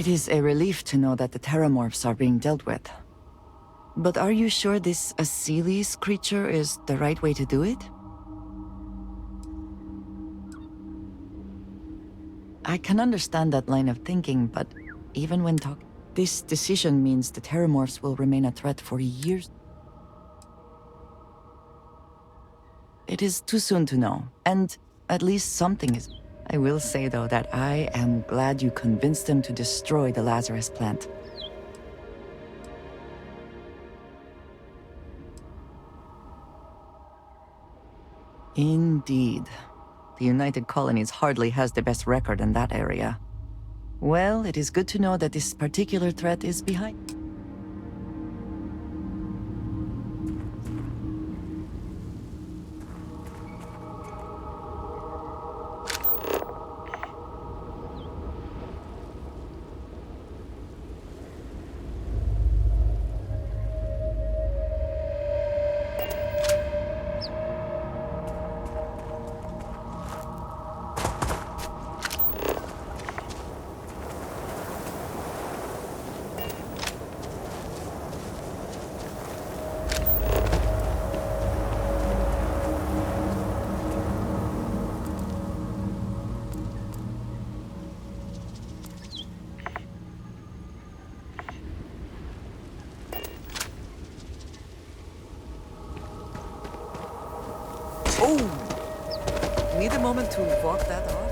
It is a relief to know that the terramorphs are being dealt with. But are you sure this Asilis creature is the right way to do it? I can understand that line of thinking, but even when talking, this decision means the terramorphs will remain a threat for years. It is too soon to know, and at least something is. I will say, though, that I am glad you convinced them to destroy the Lazarus plant. Indeed. The United Colonies hardly has the best record in that area. Well, it is good to know that this particular threat is behind. Oh! Need a moment to walk that off?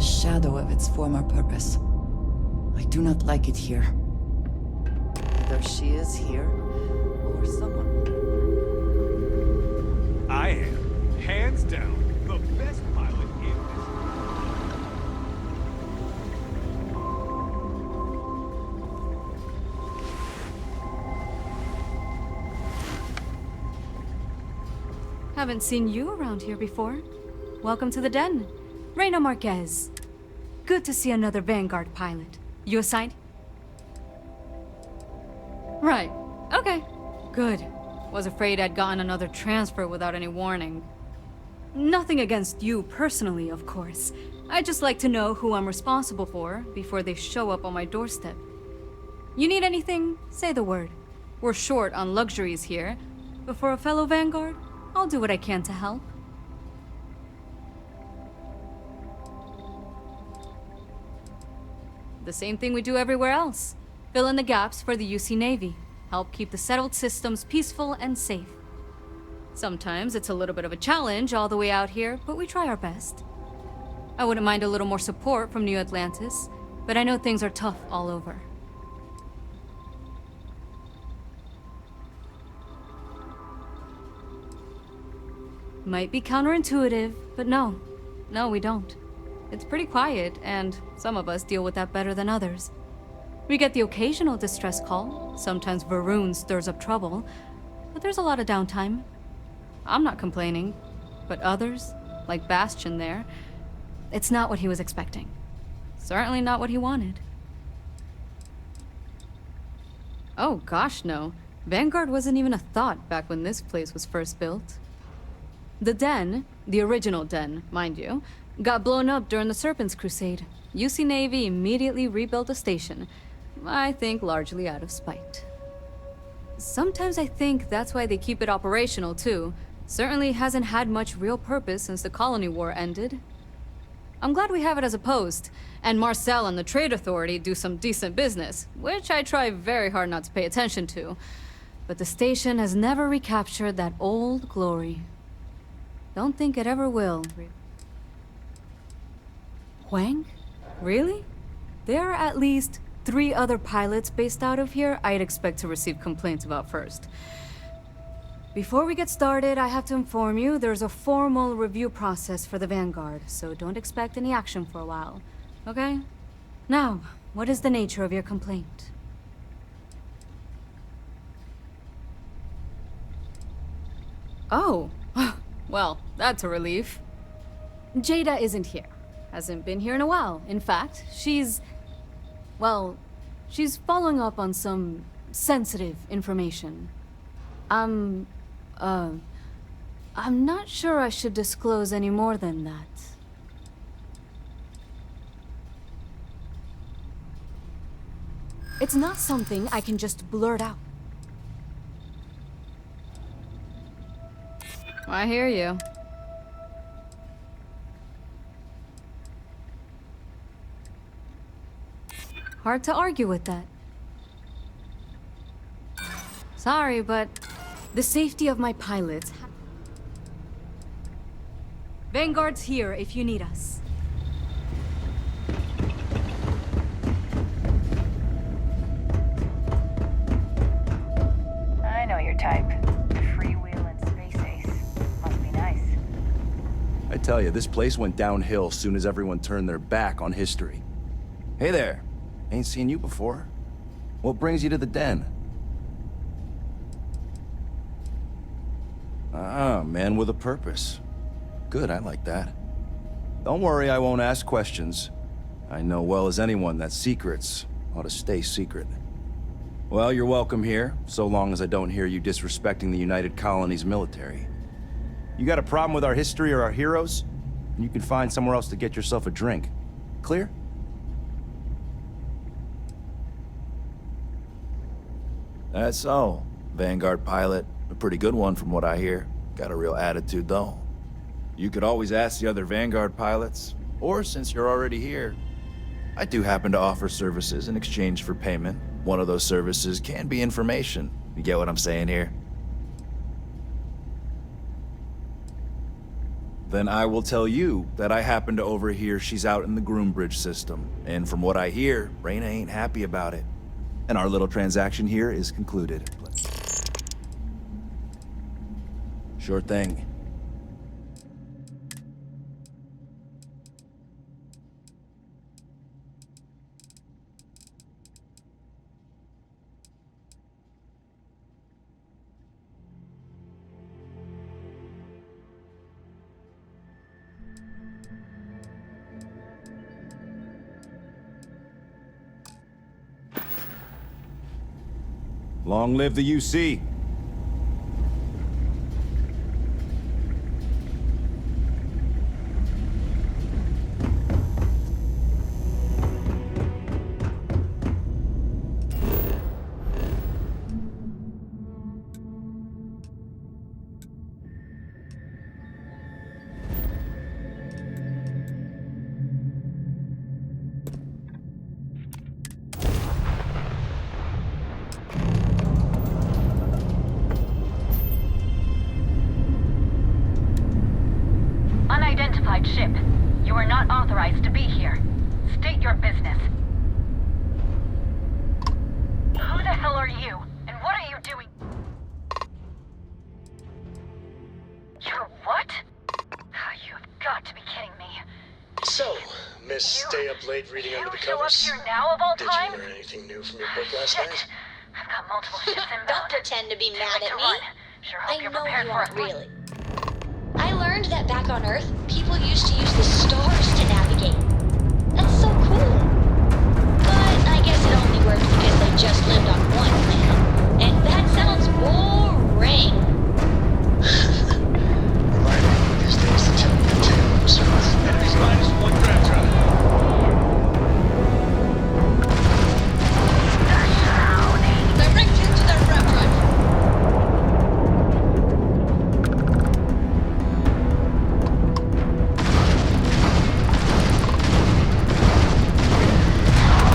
shadow of its former purpose. I do not like it here. Either she is here, or someone. I am, hands down, the best pilot in this. Haven't seen you around here before. Welcome to the den. Reina Marquez. Good to see another Vanguard pilot. You assigned? Right. Okay. Good. Was afraid I'd gotten another transfer without any warning. Nothing against you personally, of course. I'd just like to know who I'm responsible for before they show up on my doorstep. You need anything? Say the word. We're short on luxuries here, but for a fellow Vanguard, I'll do what I can to help. The same thing we do everywhere else. Fill in the gaps for the UC Navy. Help keep the settled systems peaceful and safe. Sometimes it's a little bit of a challenge all the way out here, but we try our best. I wouldn't mind a little more support from New Atlantis, but I know things are tough all over. Might be counterintuitive, but no, we don't. It's pretty quiet, and some of us deal with that better than others. We get the occasional distress call, sometimes Varun stirs up trouble, but there's a lot of downtime. I'm not complaining, but others, like Bastion there, it's not what he was expecting. Certainly not what he wanted. Oh gosh, no. Vanguard wasn't even a thought back when this place was first built. The den, the original den, mind you, got blown up during the Serpent's Crusade. UC Navy immediately rebuilt a station, I think largely out of spite. Sometimes I think that's why they keep it operational too. Certainly hasn't had much real purpose since the Colony War ended. I'm glad we have it as a post, and Marcel and the Trade Authority do some decent business, which I try very hard not to pay attention to. But the station has never recaptured that old glory. Don't think it ever will. Huang? Really? There are at least 3 other pilots based out of here I'd expect to receive complaints about first. Before we get started, I have to inform you there's a formal review process for the Vanguard, so don't expect any action for a while, okay? Now, what is the nature of your complaint? Oh, well, that's a relief. Jada isn't here. Hasn't been here in a while. In fact, she's following up on some sensitive information. I'm not sure I should disclose any more than that. It's not something I can just blurt out. I hear you. Hard to argue with that. Sorry, but the safety of my pilots... Vanguard's here if you need us. I know your type. Freewheel and space ace. Must be nice. I tell you, this place went downhill soon as everyone turned their back on history. Hey there. Ain't seen you before. What brings you to the den? Ah, man with a purpose. Good, I like that. Don't worry, I won't ask questions. I know well as anyone that secrets ought to stay secret. Well, you're welcome here, so long as I don't hear you disrespecting the United Colonies military. You got a problem with our history or our heroes? You can find somewhere else to get yourself a drink. Clear? That's so. Vanguard pilot. A pretty good one from what I hear. Got a real attitude, though. You could always ask the other Vanguard pilots, or since you're already here, I do happen to offer services in exchange for payment. One of those services can be information. You get what I'm saying here? Then I will tell you that I happen to overhear she's out in the Groombridge system. And from what I hear, Reyna ain't happy about it. And our little transaction here is concluded. Sure thing. Long live the UC. Unidentified ship. You are not authorized to be here. State your business. Who the hell are you? And what are you doing? You're what? You've got to be kidding me. So, Miss Stay Up Late reading under the You show up covers. here now of all Did time? you learn anything new from your book last Shit. night? I've got multiple ships inbound. Don't pretend to be Too mad late at to me. run. Sure hope I you're know prepared you for aren't it. really. I learned that back on Earth, people used to use the stars to navigate. That's so cool. But I guess it only worked because they just lived on one planet. And that sounds boring. Reminding me these days to tell you tales. Enemies minus one draft drive. Direct into their wrap drive.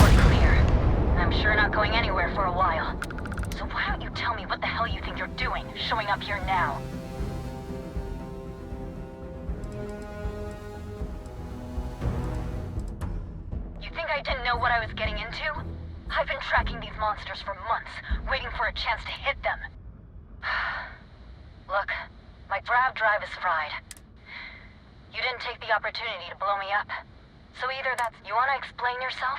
We're clear. I'm sure not going anywhere for a while. So why don't you tell me what the hell you think you're doing, showing up here now? You think I didn't know what I was getting into? I've been tracking these monsters for months, waiting for a chance to hit them. Look, my grav drive is fried. You didn't take the opportunity to blow me up. So either that's... You want to explain yourself?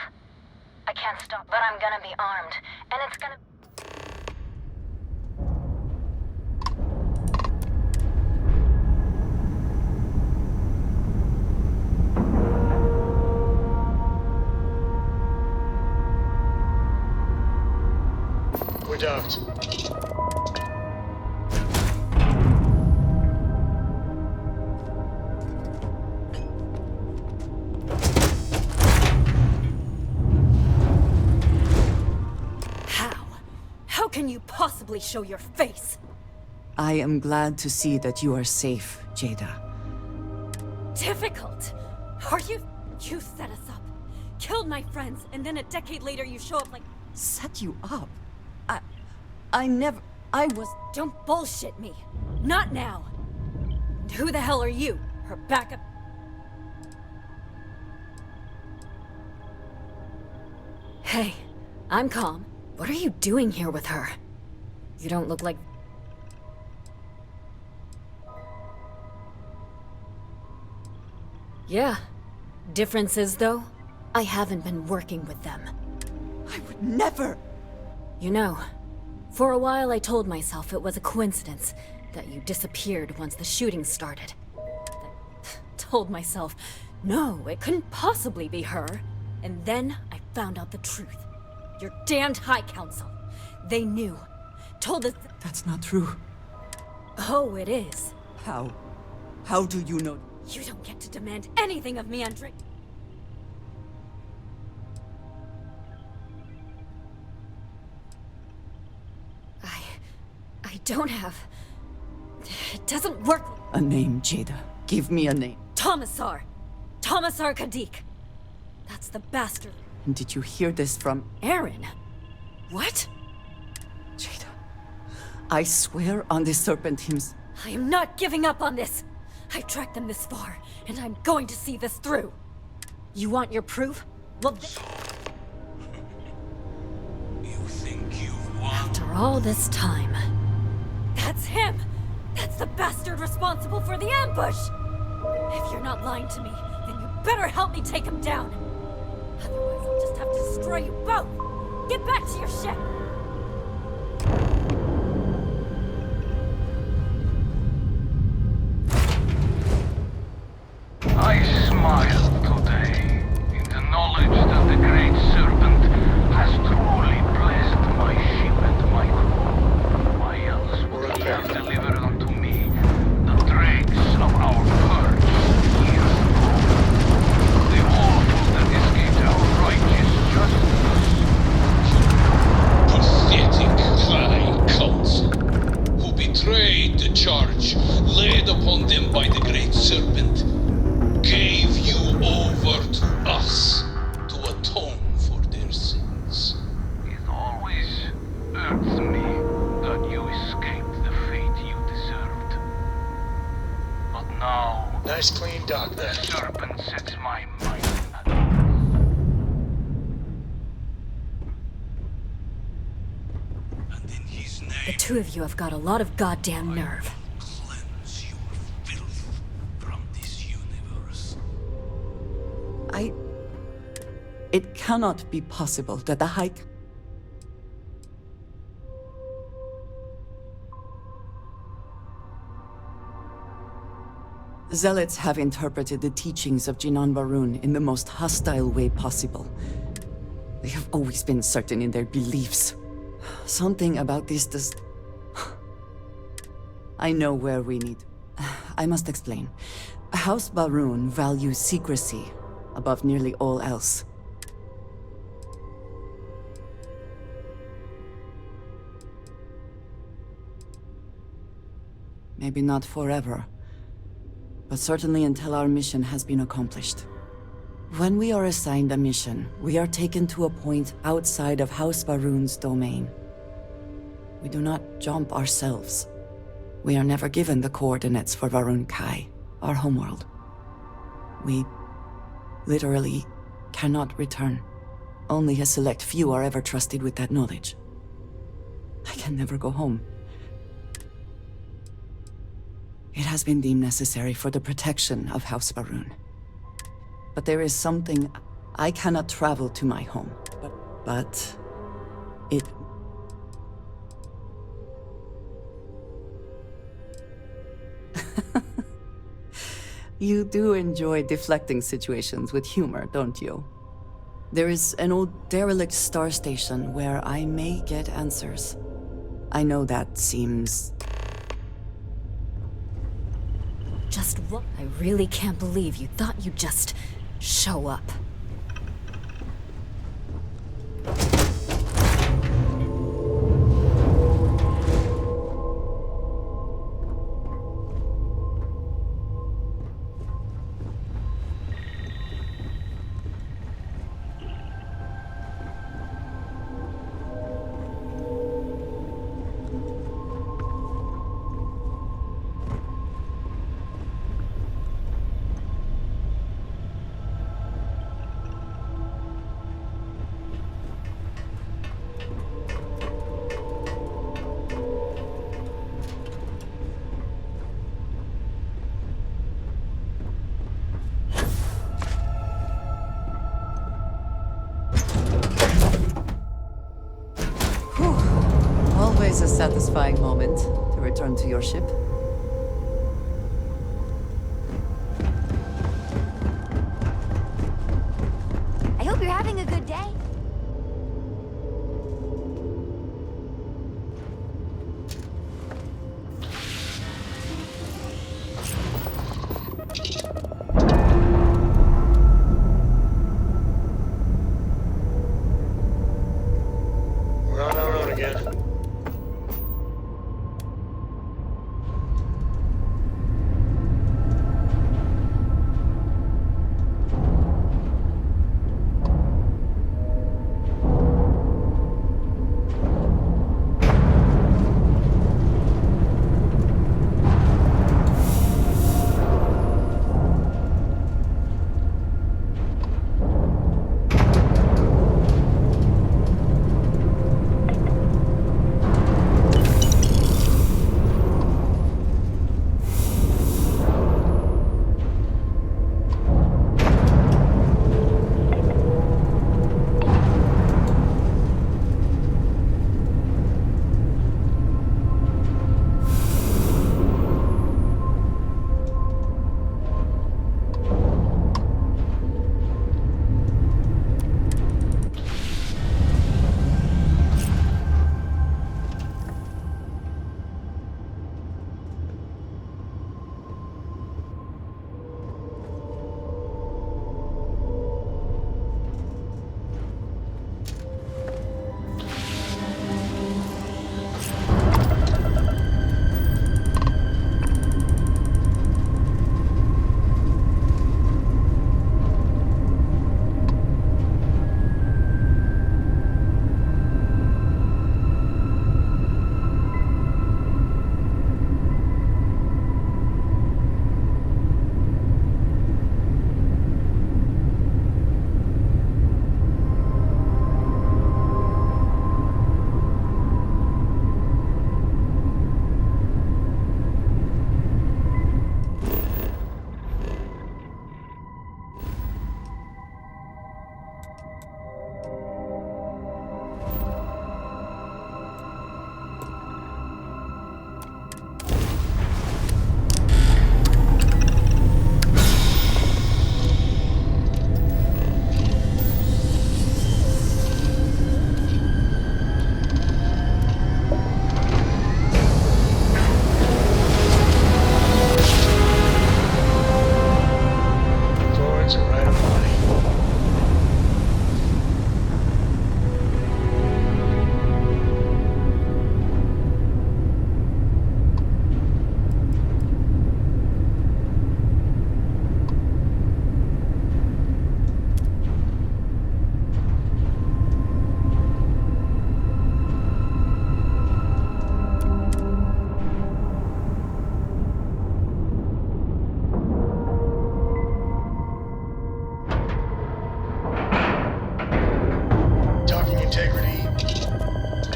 I can't stop, but I'm gonna be armed, and it's gonna... We're docked. How can you possibly show your face? I am glad to see that you are safe, Jada. Difficult. Are you? You set us up. Killed my friends, and then a decade later you show up like... Set you up? I was... Don't bullshit me. Not now. And who the hell are you? Her backup... Hey, I'm calm. What are you doing here with her? You don't look like... Yeah. Differences, though? I haven't been working with them. I would never... You know, for a while I told myself it was a coincidence that you disappeared once the shooting started. Told myself, no, it couldn't possibly be her. And then I found out the truth. Your damned High Council. They knew. Told us... That's not true. Oh, it is. How? How do you know? You don't get to demand anything of me, Andre. I don't have... It doesn't work. A name, Jada. Give me a name. Tomasar. Tomasar Kadik. That's the bastard. And did you hear this from... Aaron? What? Jada? I swear on the serpent himself. I am not giving up on this. I tracked them this far, and I'm going to see this through. You want your proof? Well, You think you've won? after all this time... That's him! That's the bastard responsible for the ambush! If you're not lying to me, then you better help me take him down! Otherwise, I'll just have to destroy you both! Get back to your ship! I smile today in the knowledge that the Great Serpent has truly blessed my ship and my crew. Why else would he have delivered unto me the dregs of our purge years ago? The awful that escaped our righteous justice. Pathetic High Council, who betrayed the charge laid upon them by the Great Serpent, gave you over to us to atone for their sins. It always irks me that you escaped the fate you deserved. But now, Nice clean dock the there. serpent sets my mind at ease. And in his The name, two of you have got a lot of goddamn nerve. cleanse your filth from this universe. It cannot be possible that the High... Zealots have interpreted the teachings of Jinan Varun in the most hostile way possible. They have always been certain in their beliefs. Something about this does... I know where we need... I must explain. House Varun values secrecy above nearly all else. Maybe not forever, but certainly until our mission has been accomplished. When we are assigned a mission, we are taken to a point outside of House Varun's domain. We do not jump ourselves. We are never given the coordinates for Varun Kai, our homeworld. We literally cannot return. Only a select few are ever trusted with that knowledge. I can never go home. It has been deemed necessary for the protection of House Varun. But there is something... I cannot travel to my home. But... it... You do enjoy deflecting situations with humor, don't you? There is an old derelict star station where I may get answers. I know that seems... Just what? I really can't believe you thought you'd just show up. Always a satisfying moment to return to your ship. I hope you're having a good day. We're on our own again.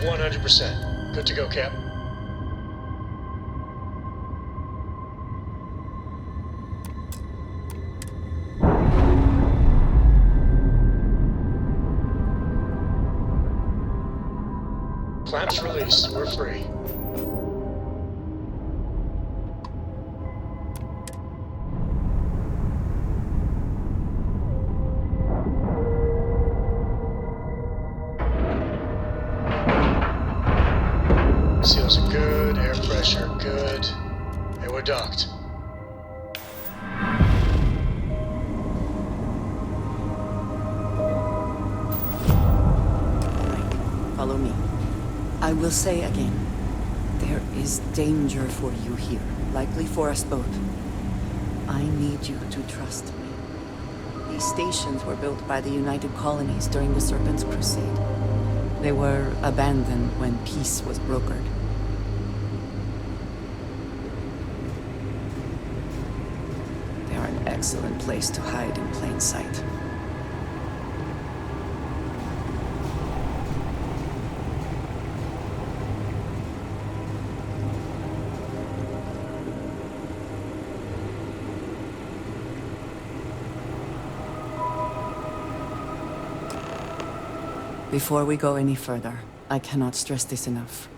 100%. Good to go, Cap. Clamps released. We're free. Seals are good, air pressure good, and we're docked. Follow me. I will say again, there is danger for you here, likely for us both. I need you to trust me. These stations were built by the United Colonies during the Serpent's Crusade. They were abandoned when peace was brokered. They are an excellent place to hide in plain sight. Before we go any further, I cannot stress this enough.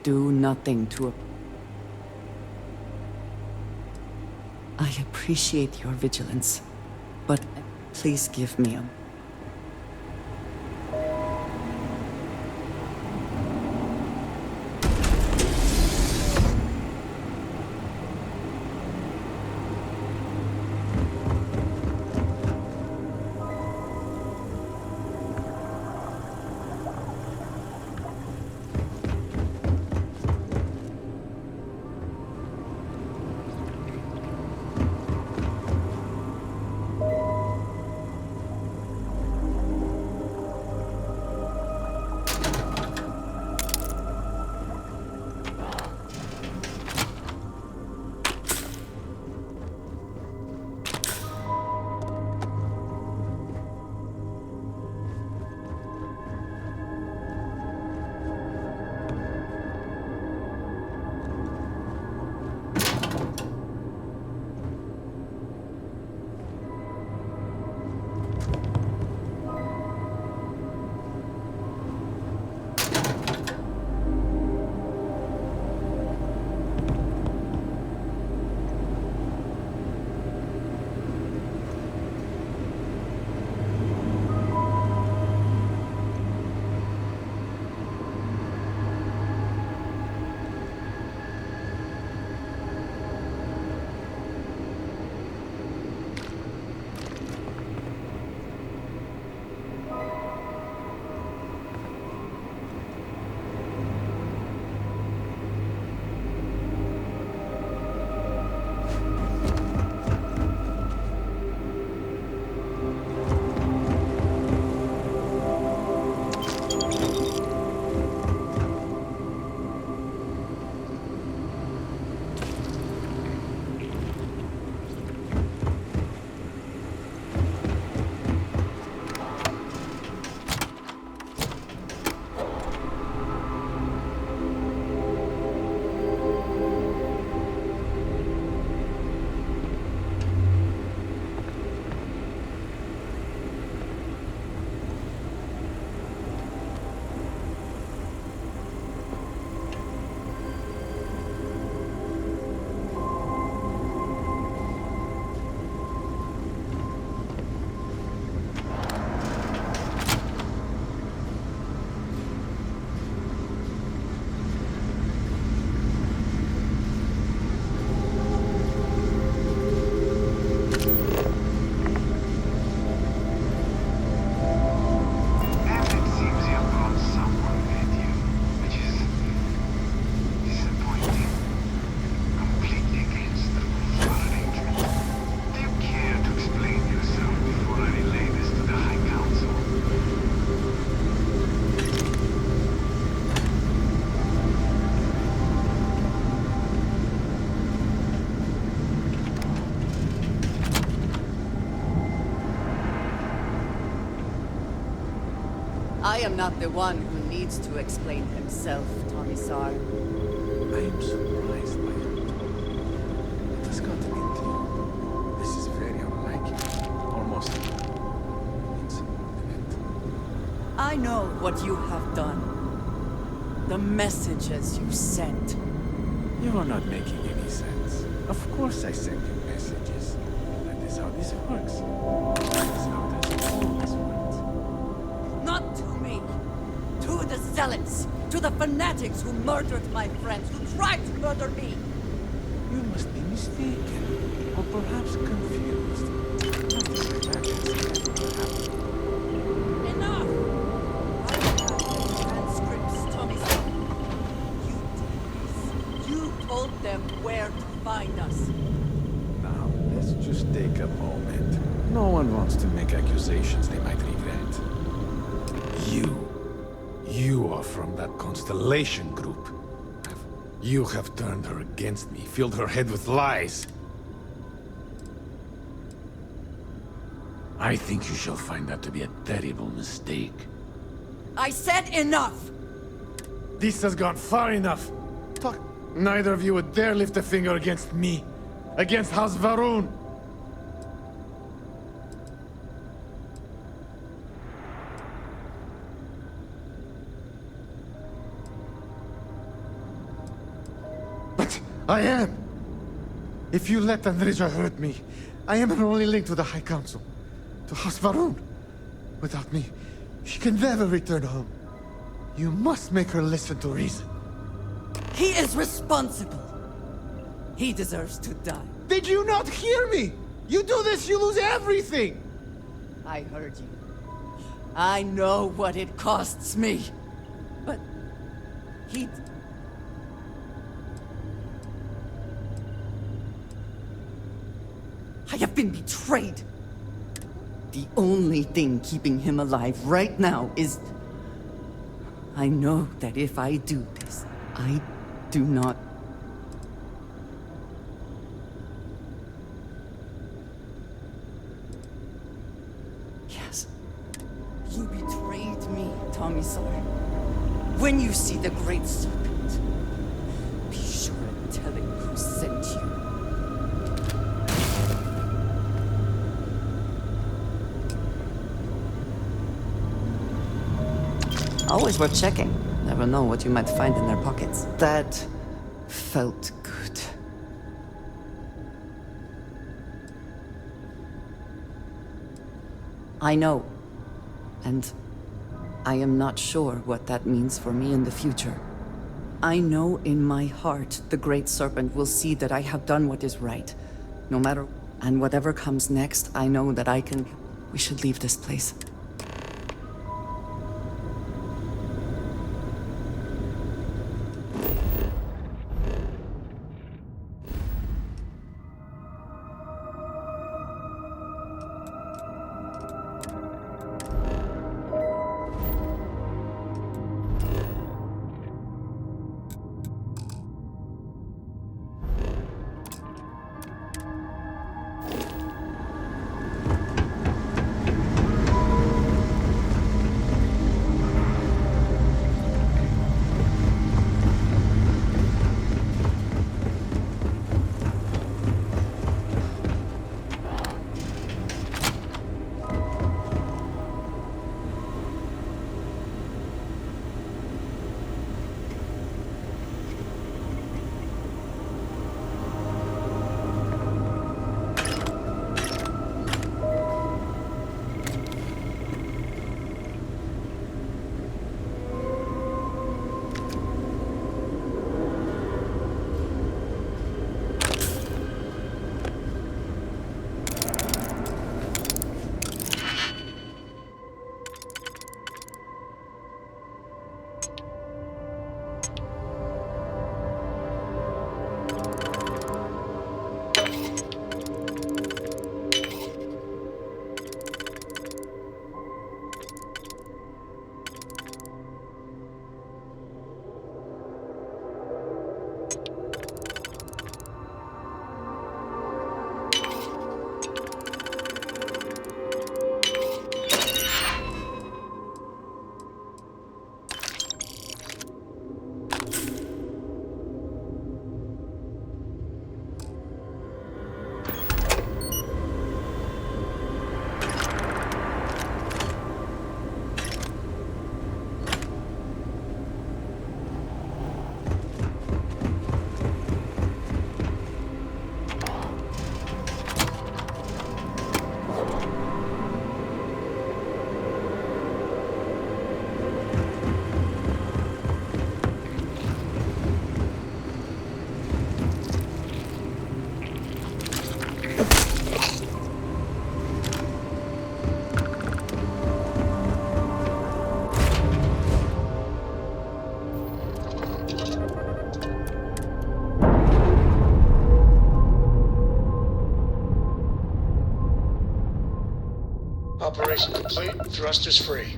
Do nothing to... I appreciate your vigilance, but please give me a... I am not the one who needs to explain himself, Tomisar. I am surprised by it. It has gotten into you. This is very unlike you. Almost insubordinate. I know what you have done. The messages you sent. You are not making any sense. Of course I send you messages. That is how this works. That is how it has always worked. Not to me. To the zealots. To the fanatics who murdered my friends, who tried to murder me. You must be mistaken. Or perhaps confused. Nothing like that has ever happened. Enough! I have the transcripts, Tomisar. You did this. You told them where to find us. Now, let's just take a moment. No one wants to make accusations they might regret. You are from that Constellation group. You have turned her against me, filled her head with lies. I think you shall find that to be a terrible mistake. I said enough! This has gone far enough. Talk. Neither of you would dare lift a finger against me. Against House Varun. But I am. If you let Andreja hurt me, I am her only link to the High Council. To House Varun. Without me, she can never return home. You must make her listen to reason. He is responsible. He deserves to die. Did you not hear me? You do this, you lose everything! I heard you. I know what it costs me. But he... I have been betrayed. The only thing keeping him alive right now is... I know that if I do this, I do not... Yes. You betrayed me, Tomisar. When you see the Great Serpent, be sure and tell him who sent you. Always worth checking. Never know what you might find in their pockets. That felt good. I know. And I am not sure what that means for me in the future. I know in my heart the Great Serpent will see that I have done what is right. No matter... And whatever comes next, I know that I can... We should leave this place. complete. Thrusters free.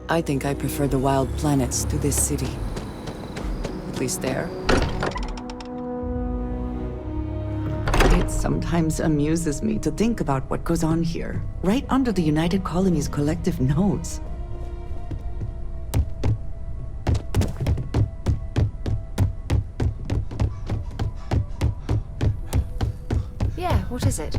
I think I prefer the wild planets to this city. At least there. It sometimes amuses me to think about what goes on here, right under the United Colony's collective nose. Yeah, what is it?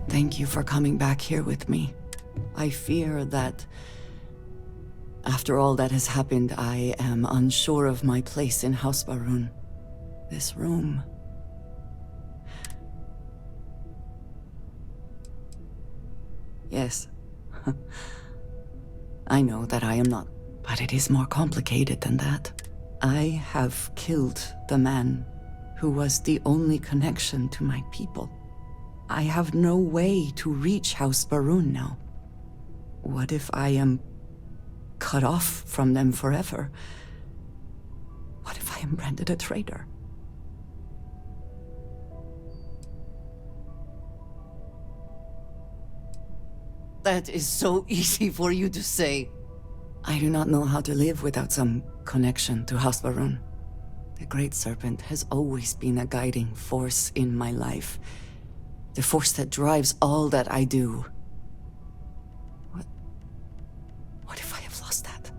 Thank you for coming back here with me. I fear that, after all that has happened, I am unsure of my place in House Baroon. This room. Yes. I know that I am not, but it is more complicated than that. I have killed the man who was the only connection to my people. I have no way to reach House Baroon now. What if I am cut off from them forever? What if I am branded a traitor? That is so easy for you to say. I do not know how to live without some connection to House Baroon. The Great Serpent has always been a guiding force in my life. The force that drives all that I do. What if I have lost that?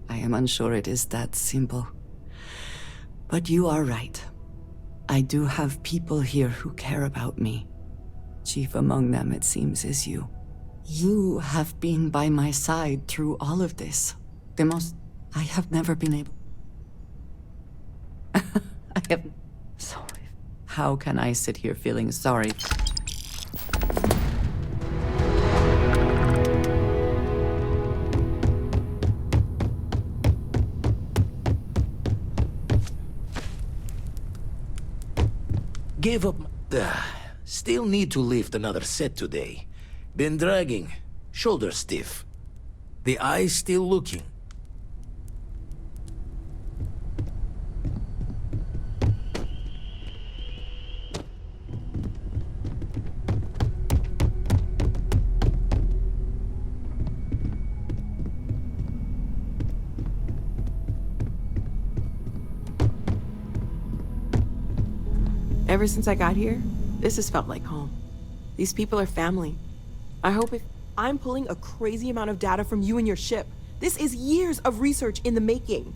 I am unsure it is that simple. But you are right. I do have people here who care about me. Chief among them, it seems, is you. You have been by my side through all of this. I have never been able... I have... Sorry. How can I sit here feeling sorry? Gave up. Still need to lift another set today. Been dragging. Shoulder stiff. The eye still looking. Ever since I got here, this has felt like home. These people are family. I hope if I'm pulling a crazy amount of data from you and your ship. This is years of research in the making.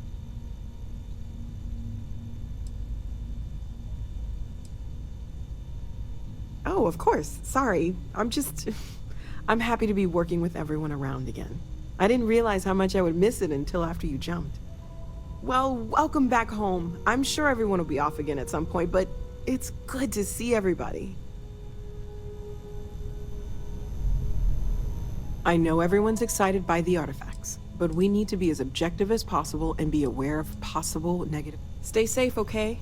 Oh, of course. Sorry. I'm happy to be working with everyone around again. I didn't realize how much I would miss it until after you jumped. Well, welcome back home. I'm sure everyone will be off again at some point, but it's good to see everybody. I know everyone's excited by the artifacts, but we need to be as objective as possible and be aware of possible negative. Stay safe, okay?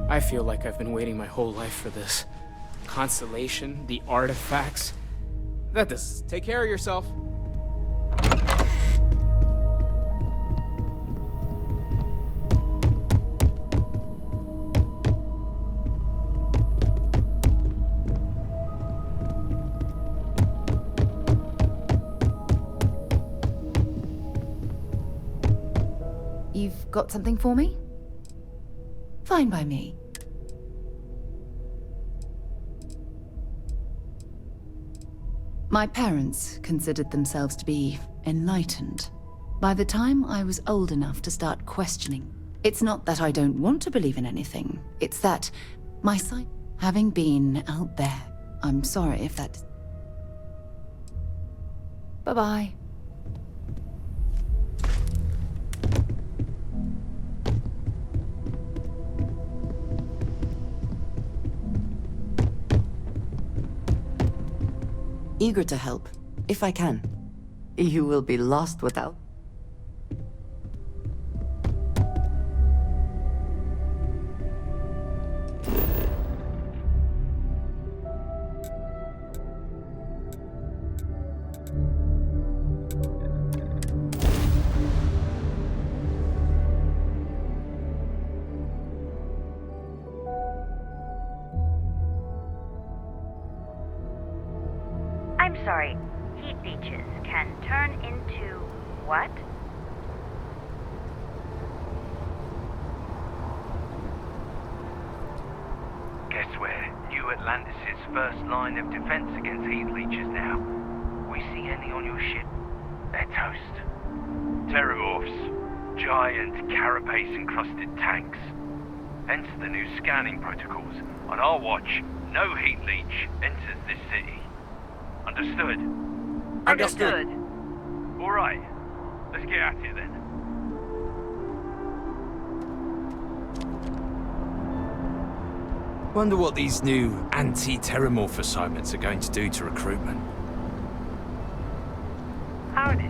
I feel like I've been waiting my whole life for this. Constellation, the artifacts. That does. Take care of yourself. You've got something for me? Fine by me. My parents considered themselves to be enlightened by the time I was old enough to start questioning. It's not that I don't want to believe in anything, it's that my sight, having been out there, I'm sorry if that... Bye-bye. Eager to help, if I can. You will be lost without... I'm sorry, heat leeches can turn into what? Guess we're New Atlantis' first line of defense against heat leeches now. We see any on your ship, they're toast. Terramorphs, giant carapace-encrusted tanks. Hence the new scanning protocols. On our watch, no heat leech enters this city. Understood? Understood. All right. Let's get at it then. Wonder what these new anti-terramorph assignments are going to do to recruitment. Howdy.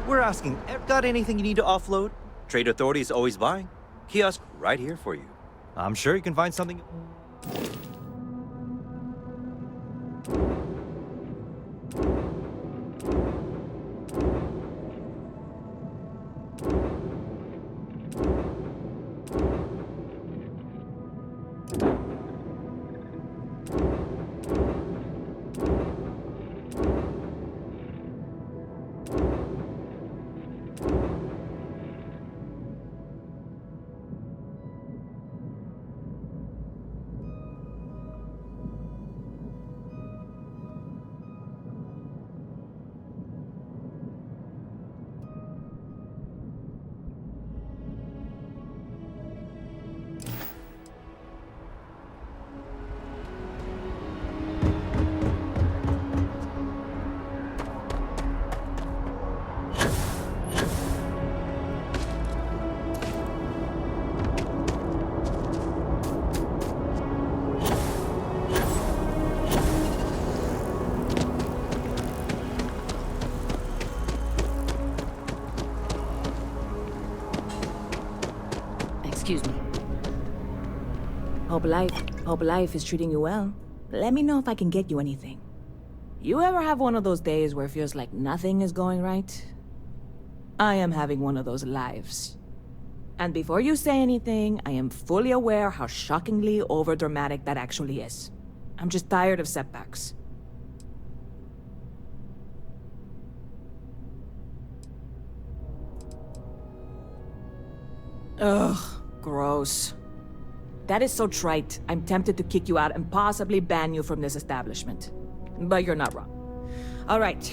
We're asking, got anything you need to offload? Trade Authority is always buying. Kiosk right here for you. I'm sure you can find something... Excuse me. Hope life is treating you well. Let me know if I can get you anything. You ever have one of those days where it feels like nothing is going right? I am having one of those lives. And before you say anything, I am fully aware how shockingly overdramatic that actually is. I'm just tired of setbacks. Ugh, gross. That is so trite. I'm tempted to kick you out and possibly ban you from this establishment. But you're not wrong. All right.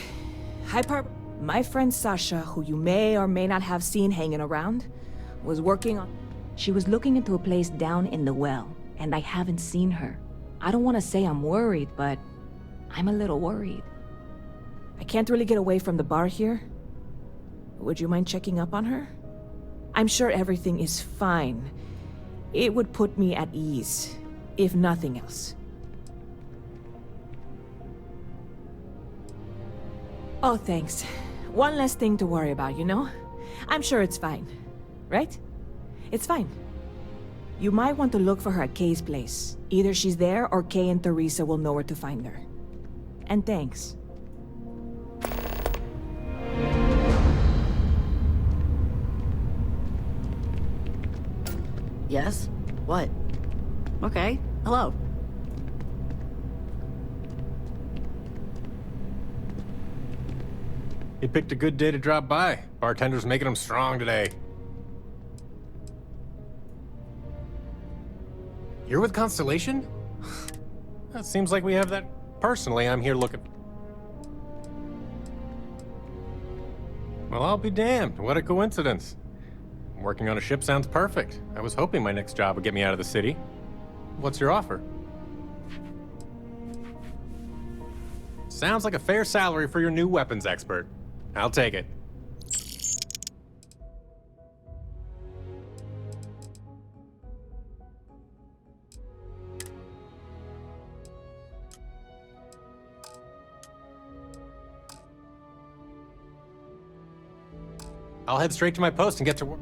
My friend Sasha, who you may or may not have seen hanging around, was working on... She was looking into a place down in the well, and I haven't seen her. I don't want to say I'm worried, but I'm a little worried. I can't really get away from the bar here. Would you mind checking up on her? I'm sure everything is fine. It would put me at ease, if nothing else. Oh, thanks. One less thing to worry about, you know? I'm sure it's fine. Right? It's fine. You might want to look for her at Kay's place. Either she's there or Kay and Teresa will know where to find her. And thanks. Yes? What? Okay. Hello. He picked a good day to drop by. Bartender's making him strong today. You're with Constellation? That seems like we have that. Personally, I'm here looking... Well, I'll be damned. What a coincidence. Working on a ship sounds perfect. I was hoping my next job would get me out of the city. What's your offer? Sounds like a fair salary for your new weapons expert. I'll take it. I'll head straight to my post and get to work.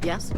Yes?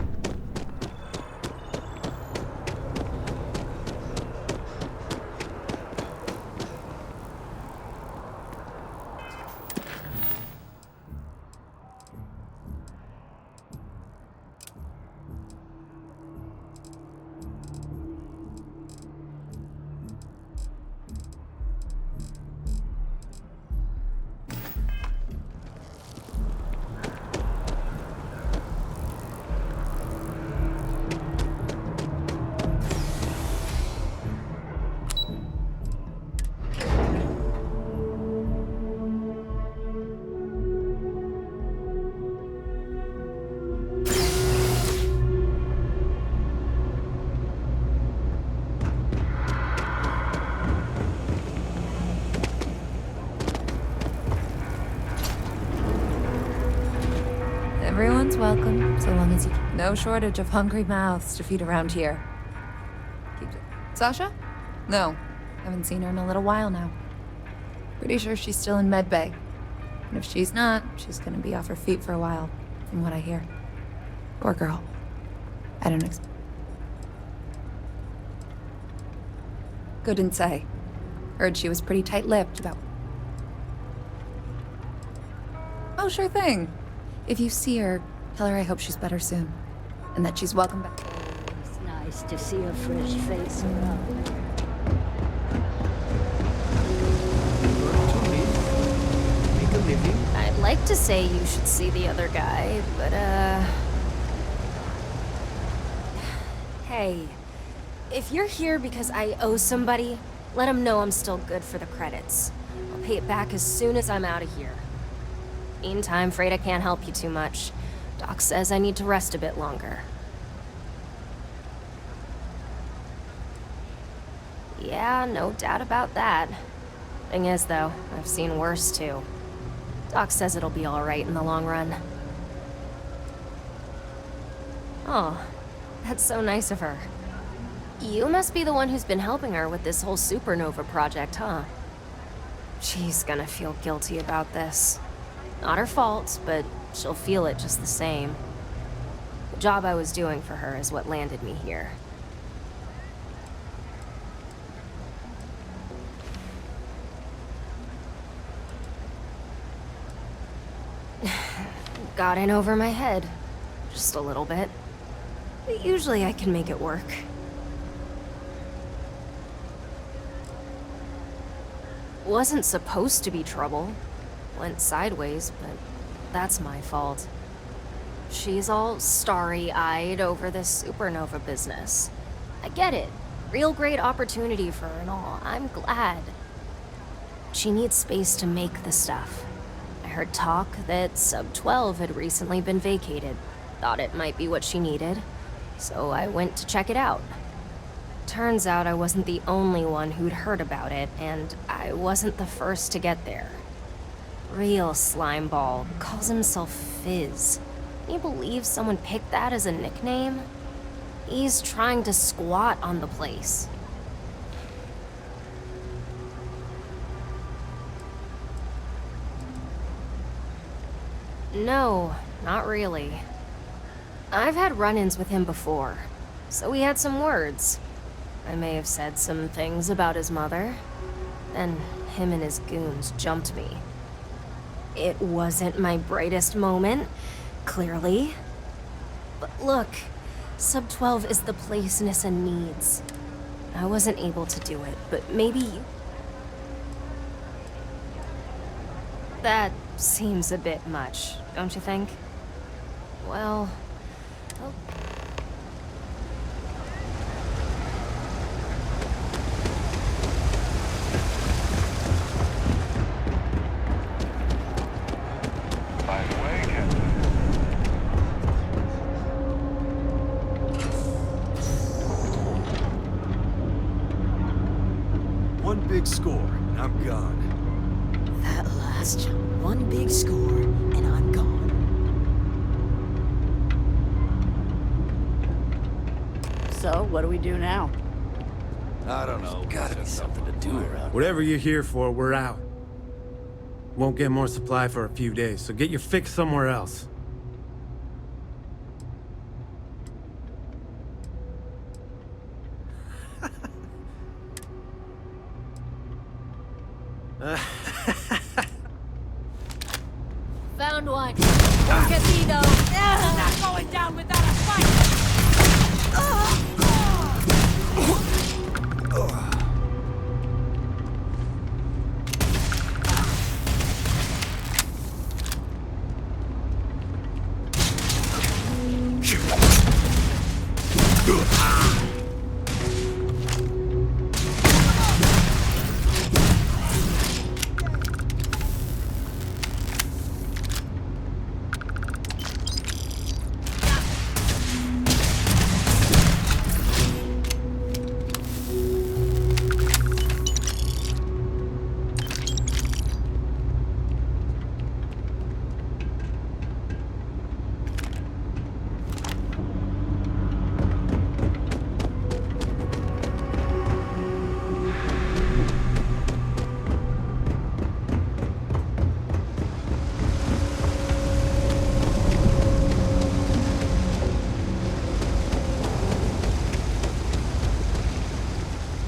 Everyone's welcome, so long as you... No shortage of hungry mouths to feed around here. Sasha? No. Haven't seen her in a little while now. Pretty sure she's still in medbay. And if she's not, she's gonna be off her feet for a while, from what I hear. Poor girl. I don't expect... Couldn't say. Heard she was pretty tight-lipped about... Oh, sure thing. If you see her, tell her I hope she's better soon. And that she's welcome back. Nice Nice to see a fresh face around. Make a living. I'd like to say you should see the other guy, but Hey, if you're here because I owe somebody, let them know I'm still good for the credits. I'll pay it back as soon as I'm out of here. Meantime, afraid I can't help you too much. Doc says I need to rest a bit longer. Yeah, no doubt about that. Thing is, though, I've seen worse, too. Doc says it'll be alright in the long run. Oh, that's so nice of her. You must be the one who's been helping her with this whole supernova project, huh? She's gonna feel guilty about this. Not her fault, but she'll feel it just the same. The job I was doing for her is what landed me here. Got in over my head. Just a little bit. But usually I can make it work. Wasn't supposed to be trouble. Went sideways, but that's my fault. She's all starry-eyed over this supernova business. I get it. Real great opportunity for her and all. I'm glad. She needs space to make the stuff. I heard talk that Sub-12 had recently been vacated. Thought it might be what she needed. So I went to check it out. Turns out I wasn't the only one who'd heard about it, and I wasn't the first to get there. Real slimeball, calls himself Fizz. Can you believe someone picked that as a nickname? He's trying to squat on the place. No, not really. I've had run-ins with him before, so we had some words. I may have said some things about his mother. Then him and his goons jumped me. It wasn't my brightest moment, clearly. But look, Sub-12 is the place Nissa needs. I wasn't able to do it, but maybe you... That seems a bit much, don't you think? Well... oh. One big score, and I'm gone. At last, one big score, and I'm gone. So, what do we do now? I don't know. Gotta be something to do around. Whatever you're here for, we're out. Won't get more supply for a few days, so get your fix somewhere else. Found one. Casino. Not going down without a fight.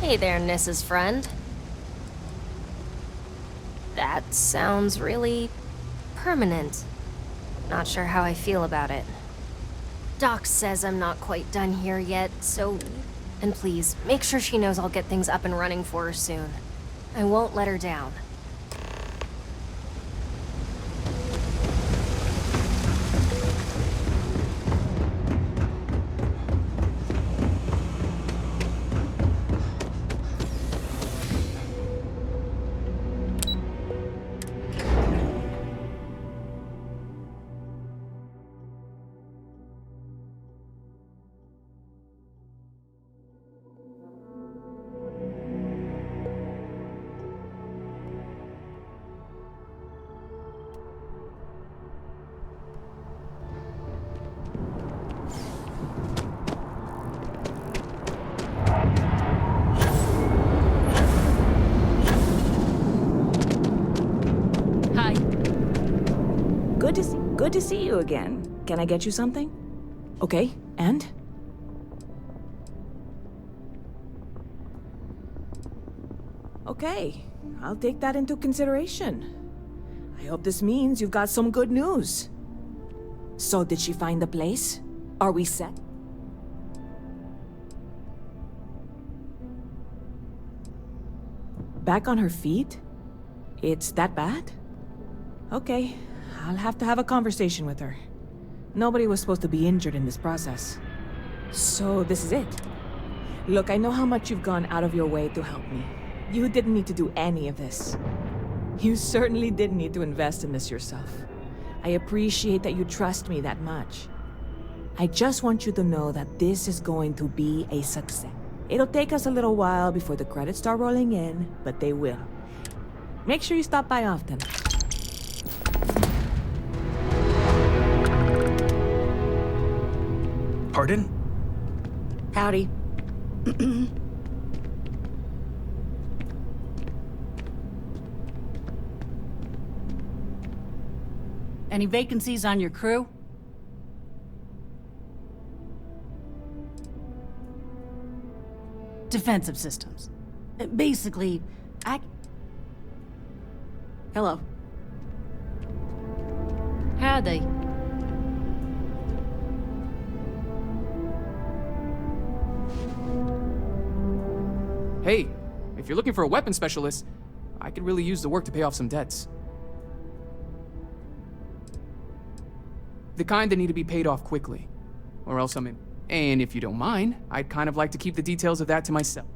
Hey there, Nissa's friend. That sounds really permanent. Not sure how I feel about it. Doc says I'm not quite done here yet, so... And please, make sure she knows I'll get things up and running for her soon. I won't let her down. Good to see you again. Can I get you something? Okay, and? Okay, I'll take that into consideration. I hope this means you've got some good news. So, did she find the place? Are we set? Back on her feet? It's that bad? Okay, I'll have to have a conversation with her. Nobody was supposed to be injured in this process. So this is it. Look, I know how much you've gone out of your way to help me. You didn't need to do any of this. You certainly didn't need to invest in this yourself. I appreciate that you trust me that much. I just want you to know that this is going to be a success. It'll take us a little while before the credits start rolling in, but they will. Make sure you stop by often. Pardon? Howdy. Any vacancies on your crew? Defensive systems. Basically, Hello. Howdy. Hey, if you're looking for a weapons specialist, I could really use the work to pay off some debts. The kind that need to be paid off quickly. Or else I'm in. And if you don't mind, I'd kind of like to keep the details of that to myself.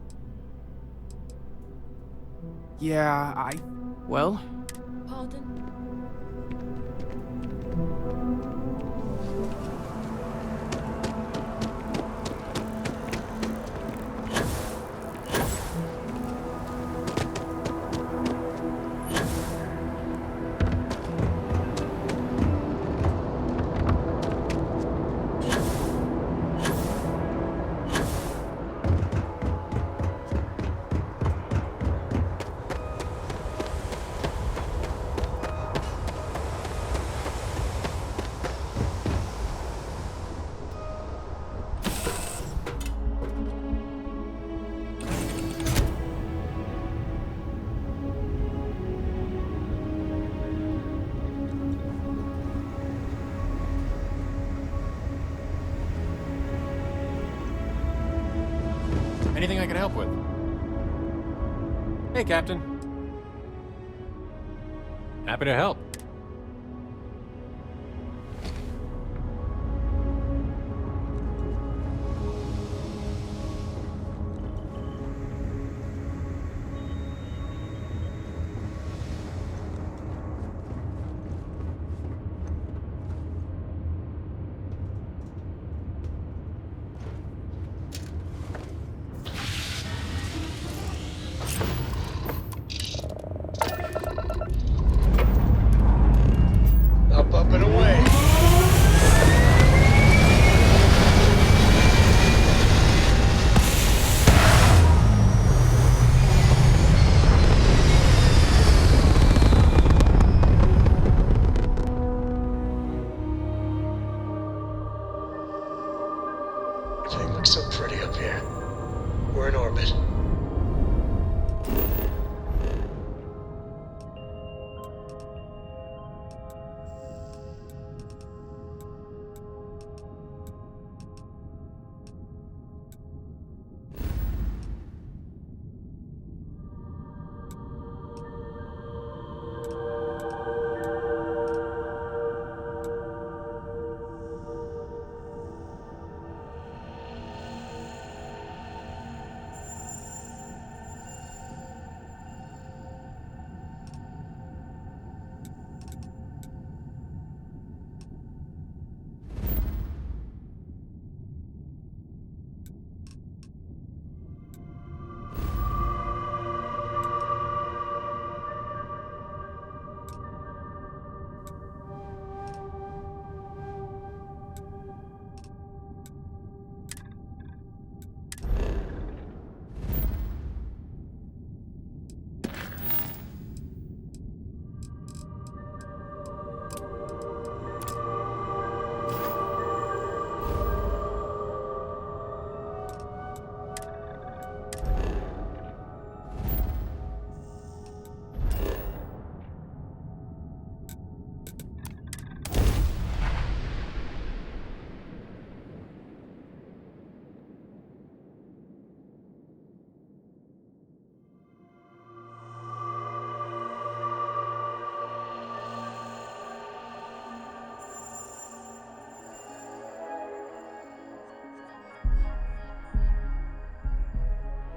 Yeah, well... Pardon? Anything I can help with? Hey, Captain. Happy to help. Up and away. Everything looks so pretty up here. We're in orbit.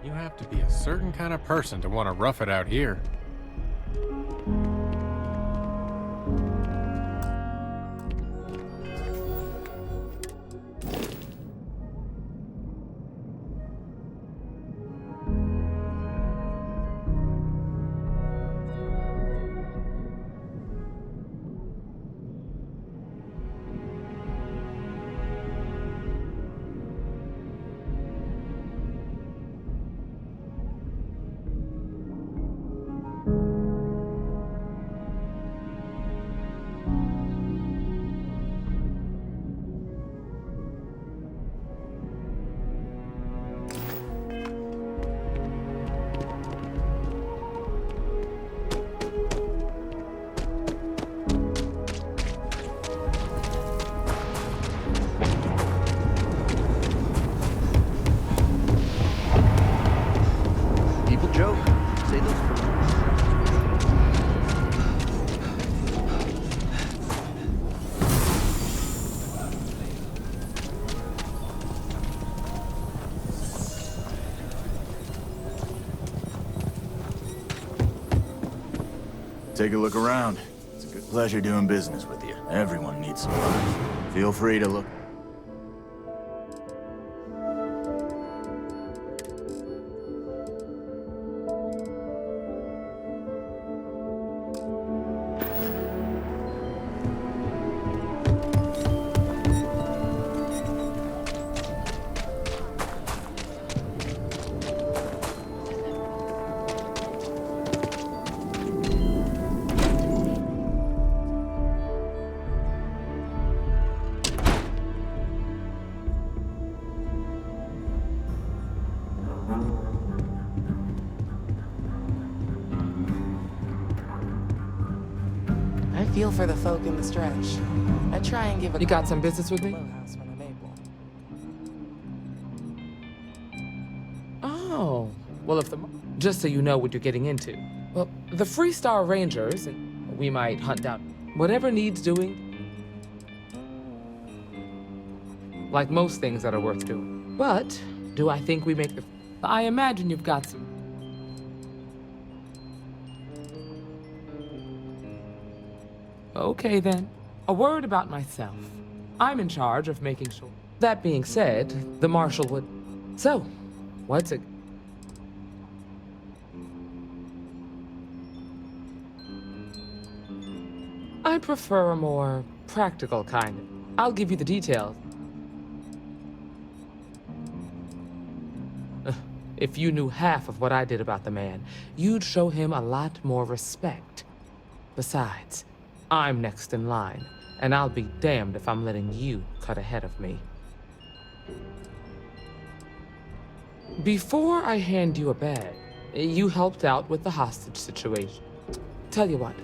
You have to be a certain kind of person to want to rough it out here. Take a look around. It's a good pleasure doing business with you. Everyone needs some love. Feel free to look. I feel for the folk in the stretch. I try and give a— You got some business with me? Oh, well, if the— Just so you know what you're getting into. Well, the Freestar Rangers, and we might hunt down whatever needs doing. Like most things that are worth doing. But, do I think we make the— I imagine you've got some— Okay then. A word about myself. I'm in charge of making sure. That being said, the Marshal would— So, what's it? I prefer a more practical kind of— I'll give you the details. If you knew half of what I did about the man, you'd show him a lot more respect. Besides, I'm next in line, and I'll be damned if I'm letting you cut ahead of me. Before I hand you a bag, you helped out with the hostage situation. Tell you what,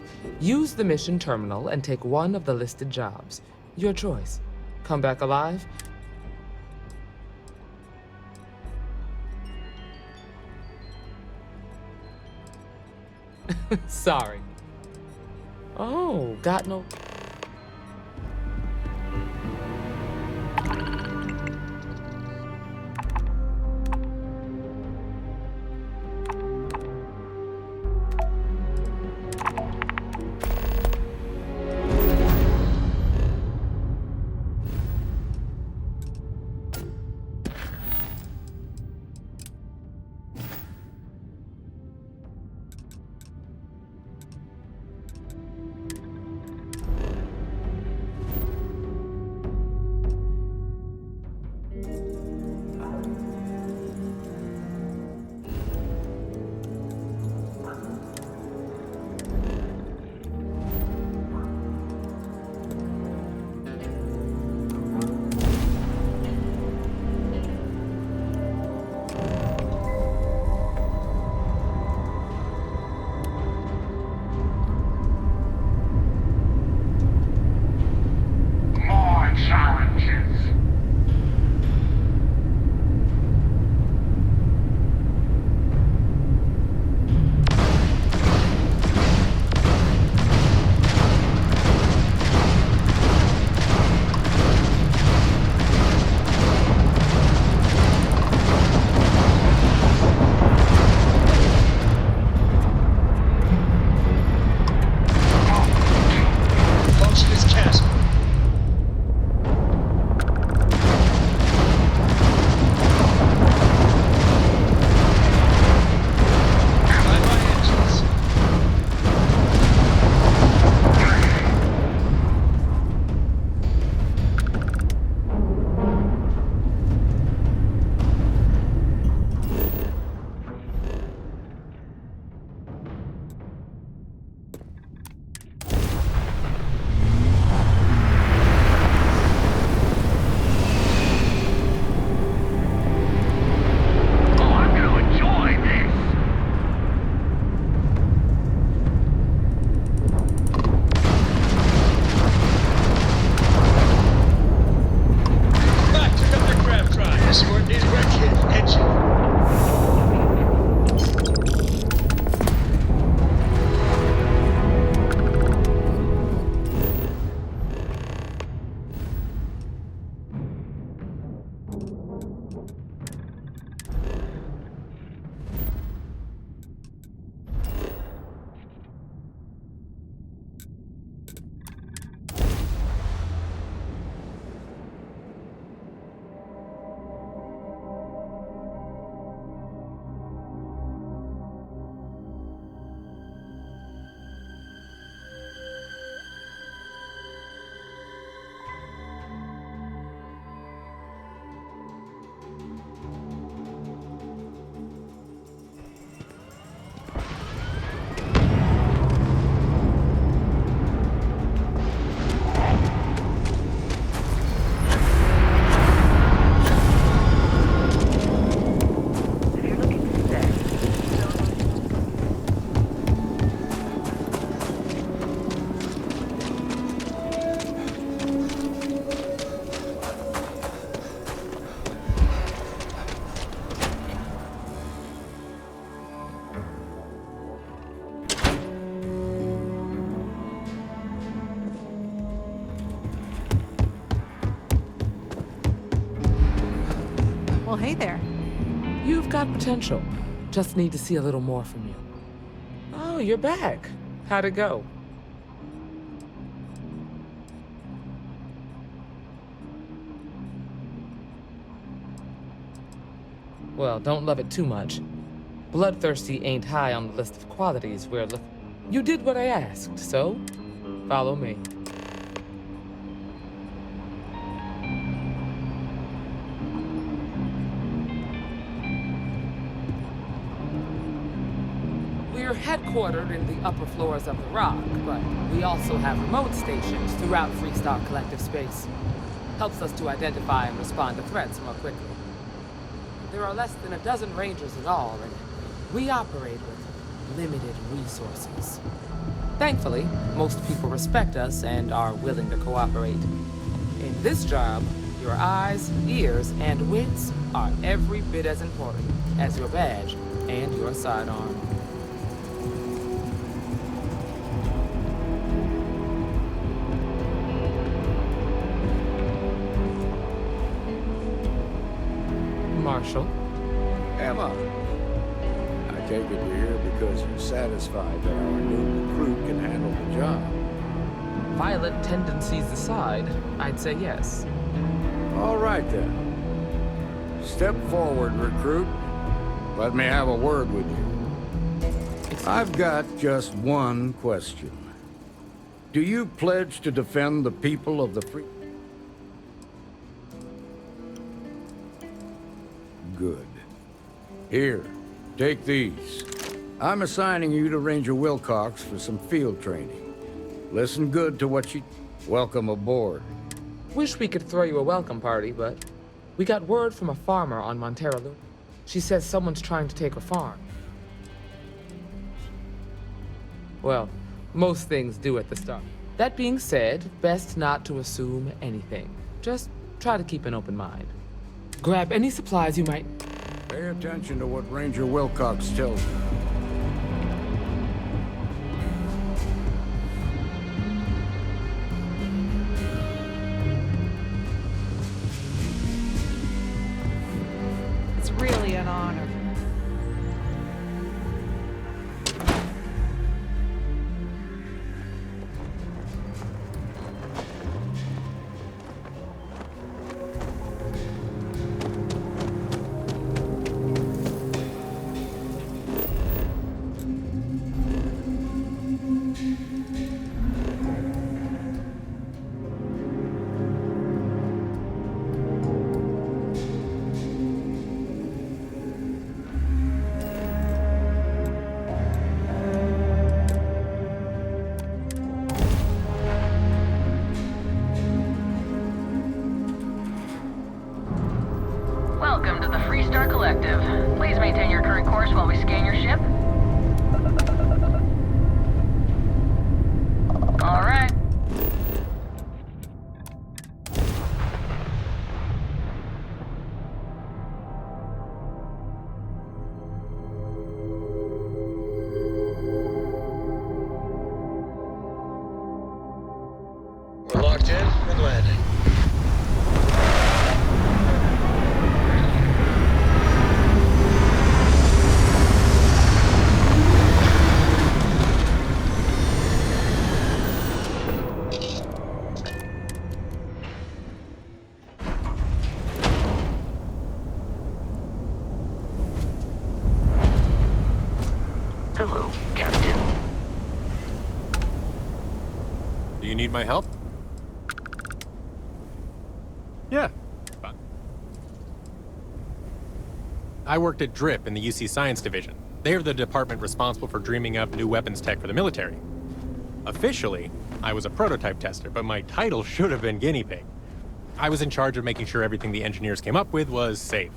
use the mission terminal and take one of the listed jobs. Your choice. Come back alive? Sorry. Oh, got no... Hey there. You've got potential. Just need to see a little more from you. Oh, you're back. How'd it go? Well, don't love it too much. Bloodthirsty ain't high on the list of qualities we're looking. You did what I asked, so follow me. We're headquartered in the upper floors of the Rock, but we also have remote stations throughout Freestar Collective space. Helps us to identify and respond to threats more quickly. There are less than a dozen Rangers in all, and we operate with limited resources. Thankfully, most people respect us and are willing to cooperate. In this job, your eyes, ears, and wits are every bit as important as your badge and your sidearm. Marshall. Emma. I take it you're here because you're satisfied that our new recruit can handle the job. Violent tendencies aside, I'd say yes. All right then. Step forward, recruit. Let me have a word with you. I've got just one question. Do you pledge to defend the people of the free... Good. Here, take these. I'm assigning you to Ranger Wilcox for some field training. Listen good to what you... Welcome aboard. Wish we could throw you a welcome party, but we got word from a farmer on Montero Loop. She says someone's trying to take her farm. Well, most things do at the start. That being said, best not to assume anything. Just try to keep an open mind. Grab any supplies you might... Pay attention to what Ranger Wilcox tells you. It's really an honor. Welcome to the Freestar Collective. Please maintain your current course while we scan your ship. All right. We're locked in and landing. Hello, Captain. Do you need my help? Yeah. Fine. I worked at DRIP in the UC Science Division. They're the department responsible for dreaming up new weapons tech for the military. Officially, I was a prototype tester, but my title should have been guinea pig. I was in charge of making sure everything the engineers came up with was safe.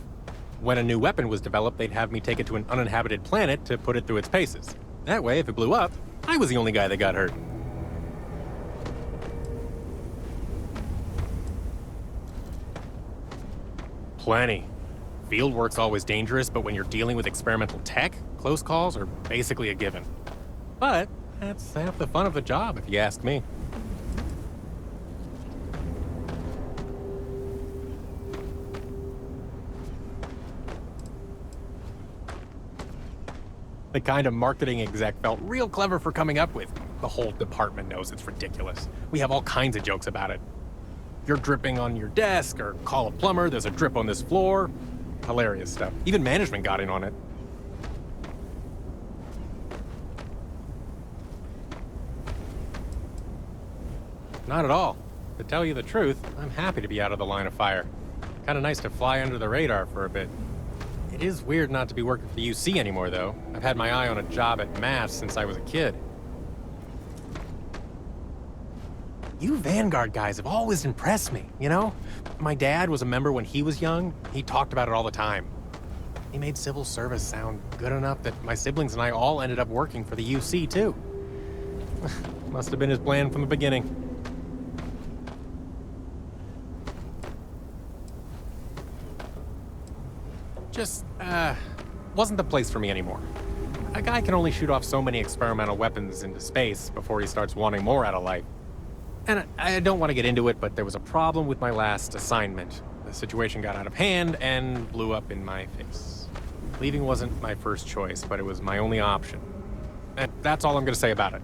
When a new weapon was developed, they'd have me take it to an uninhabited planet to put it through its paces. That way, if it blew up, I was the only guy that got hurt. Plenty. Field work's always dangerous, but when you're dealing with experimental tech, close calls are basically a given. But that's half the fun of the job, if you ask me. The kind of marketing exec felt real clever for coming up with. The whole department knows it's ridiculous. We have all kinds of jokes about it. You're dripping on your desk, or call a plumber, there's a drip on this floor. Hilarious stuff. Even management got in on it. Not at all. To tell you the truth, I'm happy to be out of the line of fire. Kinda nice to fly under the radar for a bit. It is weird not to be working for the UC anymore, though. I've had my eye on a job at Mass since I was a kid. You Vanguard guys have always impressed me, you know? My dad was a member when he was young. He talked about it all the time. He made civil service sound good enough that my siblings and I all ended up working for the UC, too. Must have been his plan from the beginning. Just, wasn't the place for me anymore. A guy can only shoot off so many experimental weapons into space before he starts wanting more out of life. And I don't want to get into it, but there was a problem with my last assignment. The situation got out of hand and blew up in my face. Leaving wasn't my first choice, but it was my only option. And that's all I'm going to say about it.